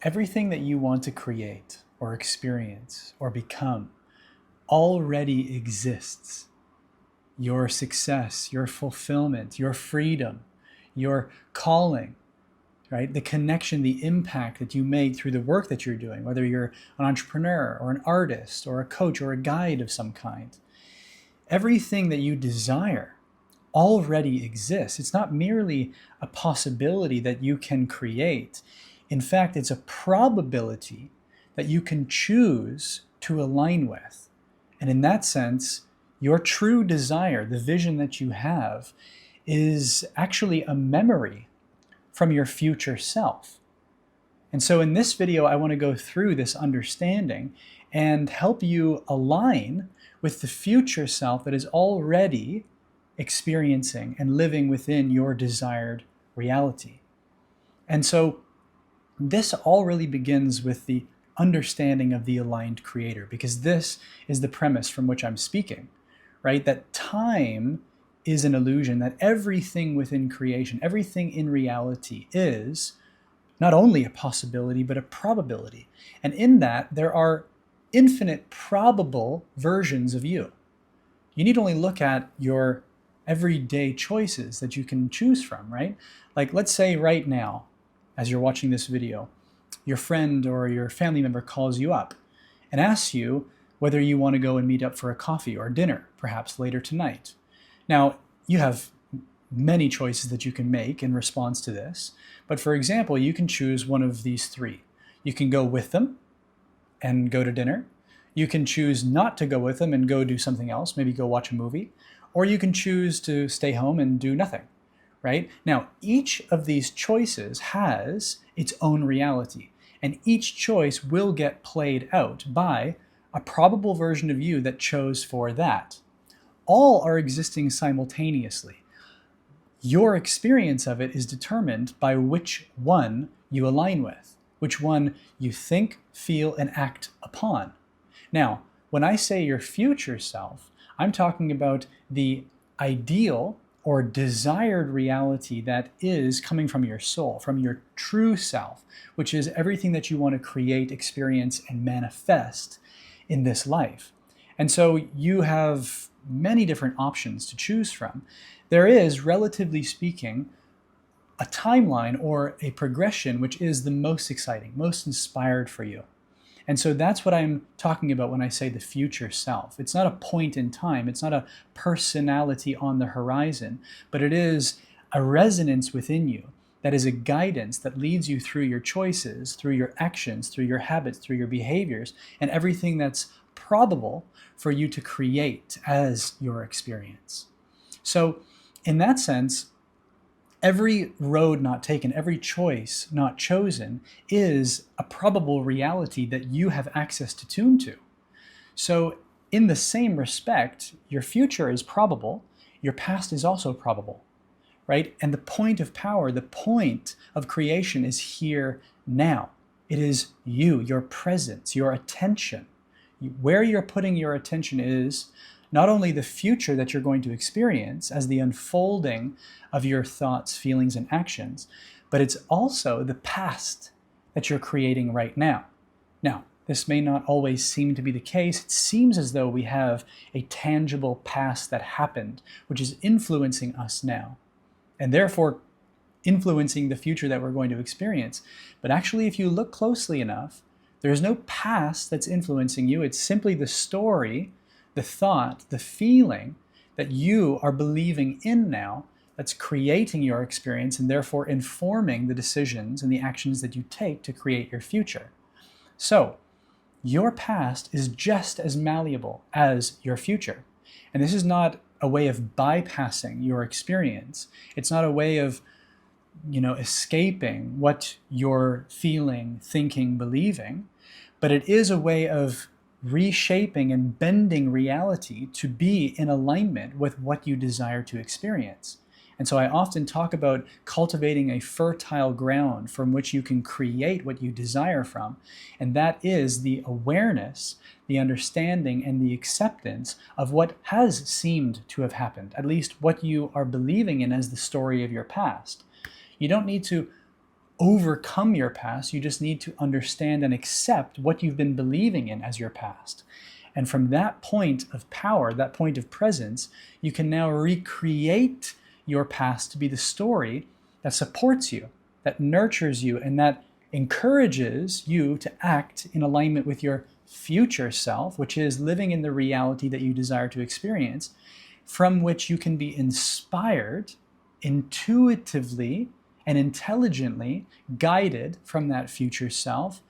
Everything that you want to create or experience or become already exists. Your success, your fulfillment, your freedom, your calling, right? The connection, the impact that you make through the work that you're doing, whether you're an entrepreneur or an artist or a coach or a guide of some kind. Everything that you desire already exists. It's not merely a possibility that you can create. In fact, it's a probability that you can choose to align with. And in that sense, your true desire, the vision that you have, is actually a memory from your future self. And so in this video, I want to go through this understanding and help you align with the future self that is already experiencing and living within your desired reality. And so this all really begins with the understanding of the aligned creator, because this is the premise from which I'm speaking, right? That time is an illusion, that everything within creation, everything in reality is not only a possibility, but a probability. And in that, there are infinite probable versions of you. You need only look at your everyday choices that you can choose from, right? Like, let's say right now, as you're watching this video, your friend or your family member calls you up and asks you whether you want to go and meet up for a coffee or dinner, perhaps later tonight. Now, you have many choices that you can make in response to this, but for example, you can choose one of these three. You can go with them and go to dinner. You can choose not to go with them and go do something else, maybe go watch a movie, or you can choose to stay home and do nothing, right? Now, each of these choices has its own reality, and each choice will get played out by a probable version of you that chose for that. All are existing simultaneously. Your experience of it is determined by which one you align with, which one you think, feel, and act upon. Now, when I say your future self, I'm talking about the ideal or desired reality that is coming from your soul, from your true self, which is everything that you want to create, experience, and manifest in this life. And so you have many different options to choose from. There is, relatively speaking, a timeline or a progression which is the most exciting, most inspired for you. And so that's what I'm talking about when I say the future self. It's not a point in time, it's not a personality on the horizon, but it is a resonance within you that is a guidance that leads you through your choices, through your actions, through your habits, through your behaviors, and everything that's probable for you to create as your experience. So in that sense, every road not taken, every choice not chosen is a probable reality that you have access to tune to. So in the same respect, your future is probable, your past is also probable, right? And the point of power, the point of creation is here now. It is you, your presence, your attention. Where you're putting your attention is not only the future that you're going to experience as the unfolding of your thoughts, feelings, and actions, but it's also the past that you're creating right now. Now, this may not always seem to be the case. It seems as though we have a tangible past that happened, which is influencing us now, and therefore influencing the future that we're going to experience. But actually, if you look closely enough, there's no past that's influencing you. It's simply the story, the thought, the feeling that you are believing in now that's creating your experience and therefore informing the decisions and the actions that you take to create your future. So your past is just as malleable as your future. And this is not a way of bypassing your experience. It's not a way of, escaping what you're feeling, thinking, believing, but it is a way of reshaping and bending reality to be in alignment with what you desire to experience. And so I often talk about cultivating a fertile ground from which you can create what you desire from. And that is the awareness, the understanding, and the acceptance of what has seemed to have happened, at least what you are believing in as the story of your past. You don't need to overcome your past. You just need to understand and accept what you've been believing in as your past. And from that point of power, that point of presence, you can now recreate your past to be the story that supports you, that nurtures you, and that encourages you to act in alignment with your future self, which is living in the reality that you desire to experience, from which you can be inspired, intuitively and intelligently guided from that future self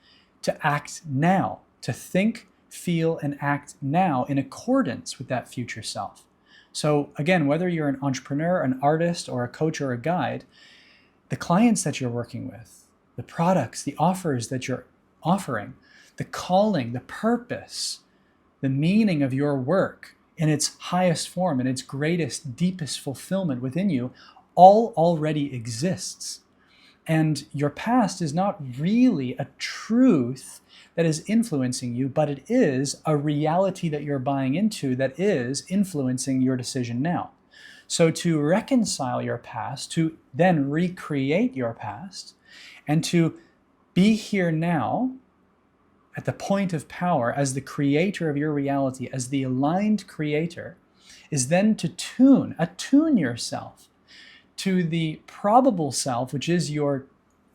to act now, to think, feel, and act now in accordance with that future self. So again, whether you're an entrepreneur, an artist, or a coach or a guide, the clients that you're working with, the products, the offers that you're offering, the calling, the purpose, the meaning of your work in its highest form, in its greatest, deepest fulfillment within you, all already exists. And your past is not really a truth that is influencing you, but it is a reality that you're buying into that is influencing your decision now. So to reconcile your past, to then recreate your past, and to be here now at the point of power as the creator of your reality, as the aligned creator, is then to attune yourself to the probable self, which is your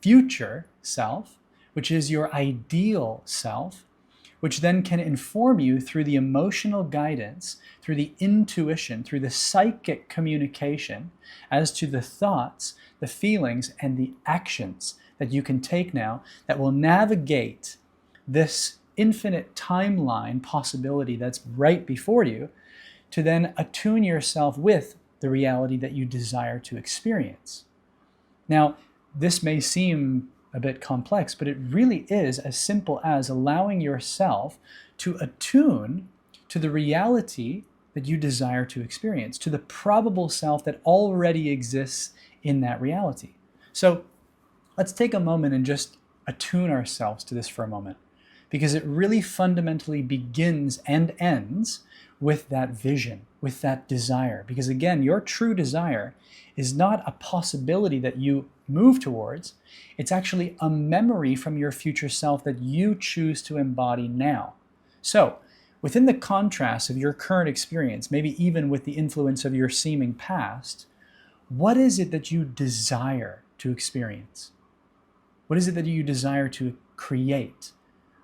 future self, which is your ideal self, which then can inform you through the emotional guidance, through the intuition, through the psychic communication as to the thoughts, the feelings, and the actions that you can take now that will navigate this infinite timeline possibility that's right before you, to then attune yourself with the reality that you desire to experience. Now, this may seem a bit complex, but it really is as simple as allowing yourself to attune to the reality that you desire to experience, to the probable self that already exists in that reality. So let's take a moment and just attune ourselves to this for a moment, because it really fundamentally begins and ends with that vision, with that desire. Because again, your true desire is not a possibility that you move towards. It's actually a memory from your future self that you choose to embody now. So, within the contrast of your current experience, maybe even with the influence of your seeming past, what is it that you desire to experience? What is it that you desire to create?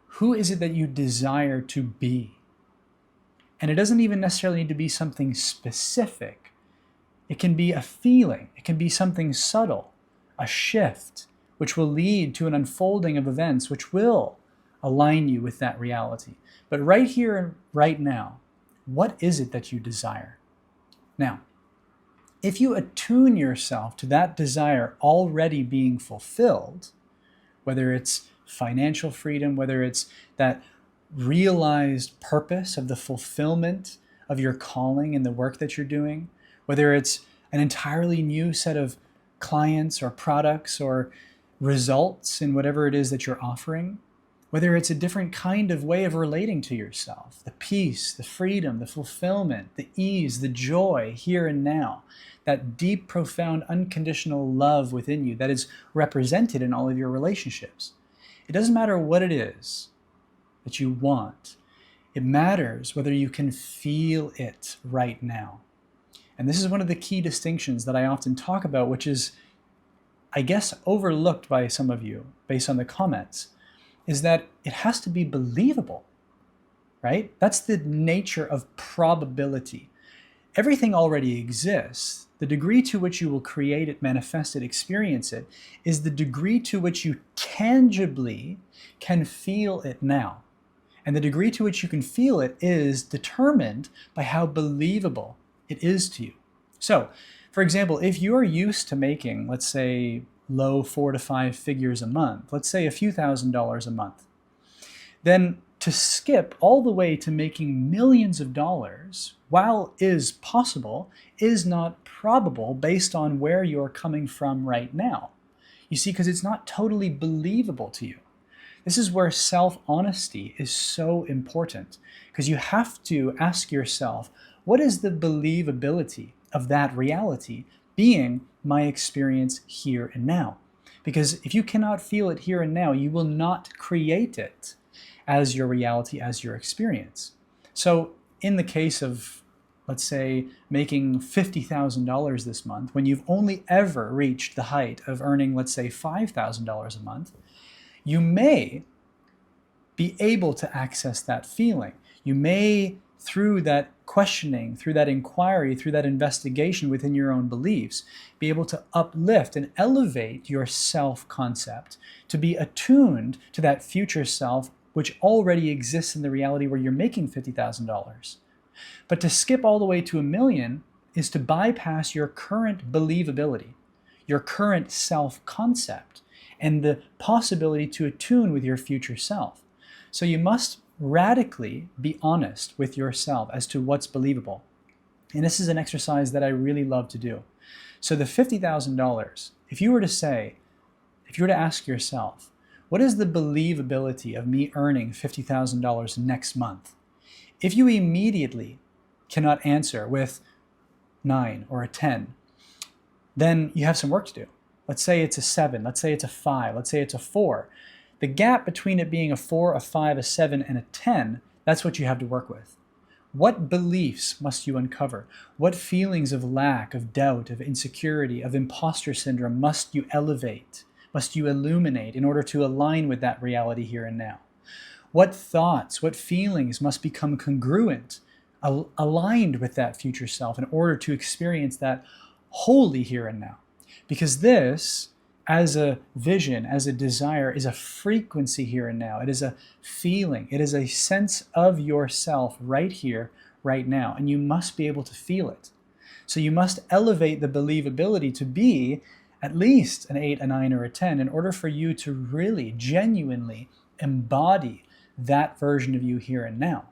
Who is it that you desire to be? And it doesn't even necessarily need to be something specific. It can be a feeling. It can be something subtle, a shift, which will lead to an unfolding of events which will align you with that reality. But right here and right now, what is it that you desire? Now, if you attune yourself to that desire already being fulfilled, whether it's financial freedom, whether it's that realized purpose of the fulfillment of your calling and the work that you're doing, whether it's an entirely new set of clients or products or results in whatever it is that you're offering, whether it's a different kind of way of relating to yourself, the peace, the freedom, the fulfillment, the ease, the joy here and now, that deep, profound, unconditional love within you that is represented in all of your relationships. It doesn't matter what it is that you want. It matters whether you can feel it right now. And this is one of the key distinctions that I often talk about, which is, I guess, overlooked by some of you based on the comments, is that it has to be believable, right? That's the nature of probability. Everything already exists. The degree to which you will create it, manifest it, experience it, is the degree to which you tangibly can feel it now. And the degree to which you can feel it is determined by how believable it is to you. So, for example, if you're used to making, let's say, low 4 to 5 figures a month, let's say a few $1,000s a month, then to skip all the way to making millions of dollars, while is possible, is not probable based on where you're coming from right now. You see, because it's not totally believable to you. This is where self-honesty is so important, because you have to ask yourself, what is the believability of that reality being my experience here and now? Because if you cannot feel it here and now, you will not create it as your reality, as your experience. So in the case of, let's say, making $50,000 this month, when you've only ever reached the height of earning, let's say, $5,000 a month, you may be able to access that feeling. You may, through that questioning, through that inquiry, through that investigation within your own beliefs, be able to uplift and elevate your self-concept to be attuned to that future self which already exists in the reality where you're making $50,000. But to skip all the way to $1 million is to bypass your current believability, your current self-concept, and the possibility to attune with your future self. So you must radically be honest with yourself as to what's believable. And this is an exercise that I really love to do. So the $50,000, if you were to ask yourself, what is the believability of me earning $50,000 next month? If you immediately cannot answer with 9 or a 10, then you have some work to do. Let's say it's a 7, let's say it's a 5, let's say it's a 4. The gap between it being a 4, a 5, a 7, and a 10, that's what you have to work with. What beliefs must you uncover? What feelings of lack, of doubt, of insecurity, of imposter syndrome must you elevate, must you illuminate in order to align with that reality here and now? What thoughts, what feelings must become congruent, aligned with that future self in order to experience that wholly here and now? Because this, as a vision, as a desire, is a frequency here and now. It is a feeling. It is a sense of yourself right here, right now. And you must be able to feel it. So you must elevate the believability to be at least an 8, a 9, or a 10 in order for you to really, genuinely embody that version of you here and now.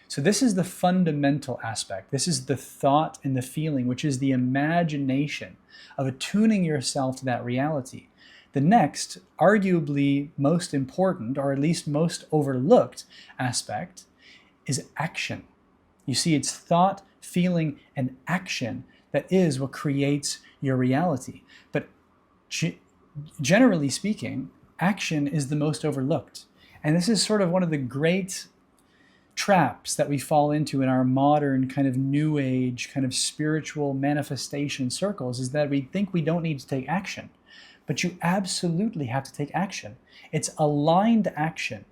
So this is the fundamental aspect. This is the thought and the feeling, which is the imagination of attuning yourself to that reality. The next, arguably most important, or at least most overlooked aspect, is action. You see, it's thought, feeling, and action that is what creates your reality. But generally speaking, action is the most overlooked. And this is sort of one of the great traps that we fall into in our modern kind of new age, kind of spiritual manifestation circles, is that we think we don't need to take action. But you absolutely have to take action. It's aligned action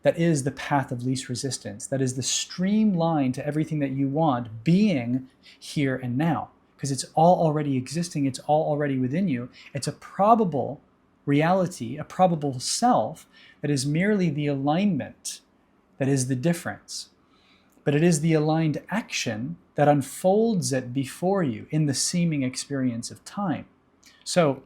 that is the path of least resistance, that is the streamline to everything that you want being here and now. Because it's all already existing, it's all already within you. It's a probable reality, a probable self that is merely the alignment that is the difference. But it is the aligned action that unfolds it before you in the seeming experience of time. So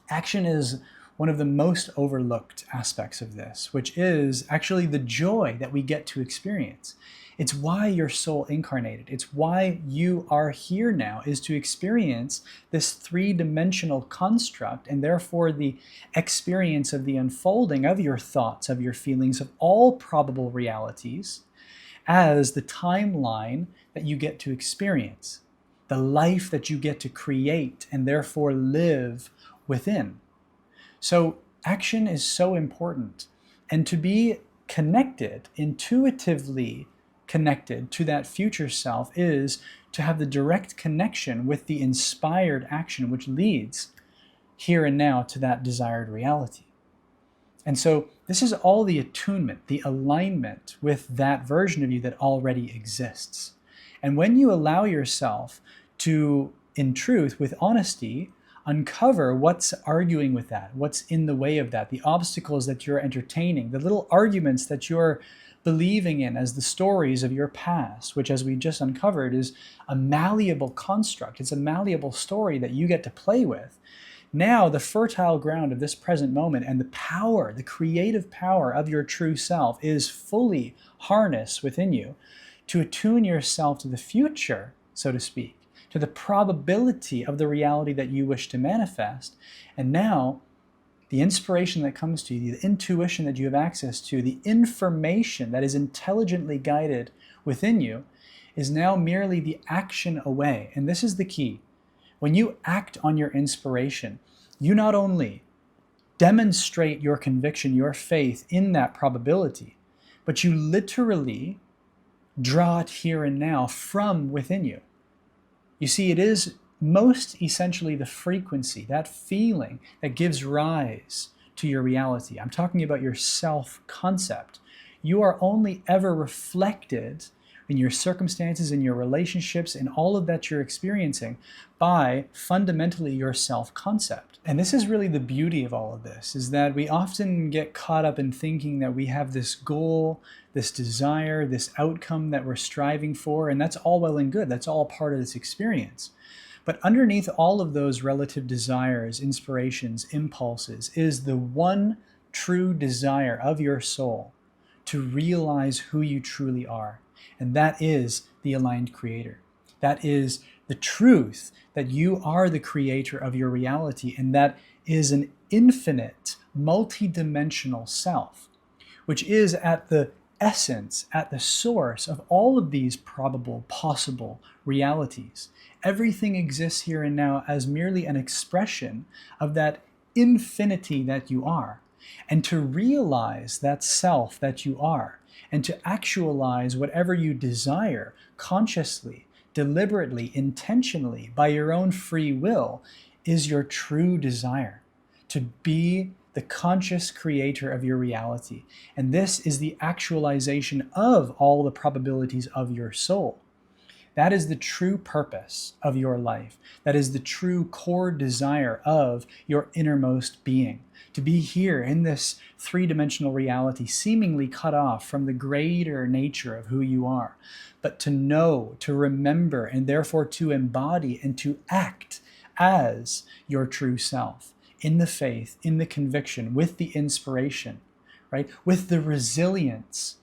action is one of the most overlooked aspects of this, which is actually the joy that we get to experience. It's why your soul incarnated. It's why you are here now, is to experience this three-dimensional construct, and therefore the experience of the unfolding of your thoughts, of your feelings, of all probable realities as the timeline that you get to experience, the life that you get to create and therefore live within. So action is so important. And to be connected, intuitively connected to that future self, is to have the direct connection with the inspired action which leads here and now to that desired reality. And so this is all the attunement, the alignment with that version of you that already exists. And when you allow yourself to, in truth, with honesty, uncover what's arguing with that, what's in the way of that, the obstacles that you're entertaining, the little arguments that you're believing in as the stories of your past, which, as we just uncovered, is a malleable construct. It's a malleable story that you get to play with. Now the fertile ground of this present moment and the power, the creative power of your true self is fully harnessed within you to attune yourself to the future, so to speak, to the probability of the reality that you wish to manifest. And now the inspiration that comes to you, the intuition that you have access to, the information that is intelligently guided within you is now merely the action away. And this is the key. When you act on your inspiration, you not only demonstrate your conviction, your faith in that probability, but you literally draw it here and now from within you. You see, it is most essentially the frequency, that feeling that gives rise to your reality. I'm talking about your self-concept. You are only ever reflected in your circumstances, in your relationships, in all of that you're experiencing by fundamentally your self-concept. And this is really the beauty of all of this, is that we often get caught up in thinking that we have this goal, this desire, this outcome that we're striving for, and that's all well and good. That's all part of this experience. But underneath all of those relative desires, inspirations, impulses, is the one true desire of your soul to realize who you truly are. And that is the aligned creator. That is the truth that you are the creator of your reality, and that is an infinite, multidimensional self, which is at the essence, at the source of all of these probable, possible realities. Everything exists here and now as merely an expression of that infinity that you are. And to realize that self that you are, and to actualize whatever you desire consciously, deliberately, intentionally, by your own free will, is your true desire. To be the conscious creator of your reality. And this is the actualization of all the probabilities of your soul. That is the true purpose of your life. That is the true core desire of your innermost being. To be here in this three-dimensional reality, seemingly cut off from the greater nature of who you are, but to know, to remember, and therefore to embody and to act as your true self, in the faith, in the conviction, with the inspiration, right? With the resilience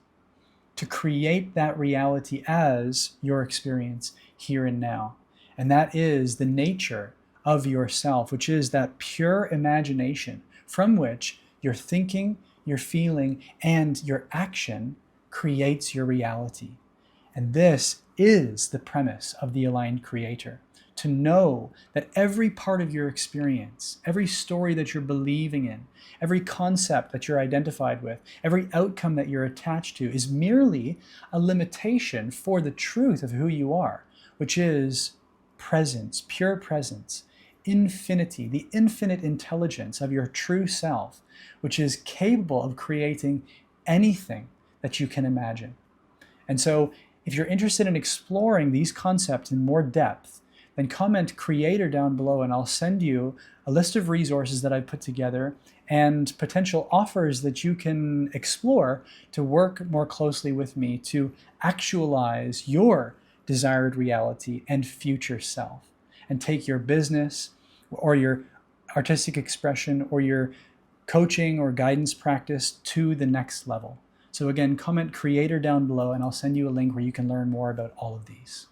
to create that reality as your experience here and now. And that is the nature of yourself, which is that pure imagination from which your thinking, your feeling, and your action creates your reality. And this is the premise of the aligned creator. To know that every part of your experience, every story that you're believing in, every concept that you're identified with, every outcome that you're attached to is merely a limitation for the truth of who you are, which is presence, pure presence, infinity, the infinite intelligence of your true self, which is capable of creating anything that you can imagine. And so if you're interested in exploring these concepts in more depth, then comment creator down below and I'll send you a list of resources that I've put together and potential offers that you can explore to work more closely with me to actualize your desired reality and future self, and take your business or your artistic expression or your coaching or guidance practice to the next level. So again, comment creator down below and I'll send you a link where you can learn more about all of these.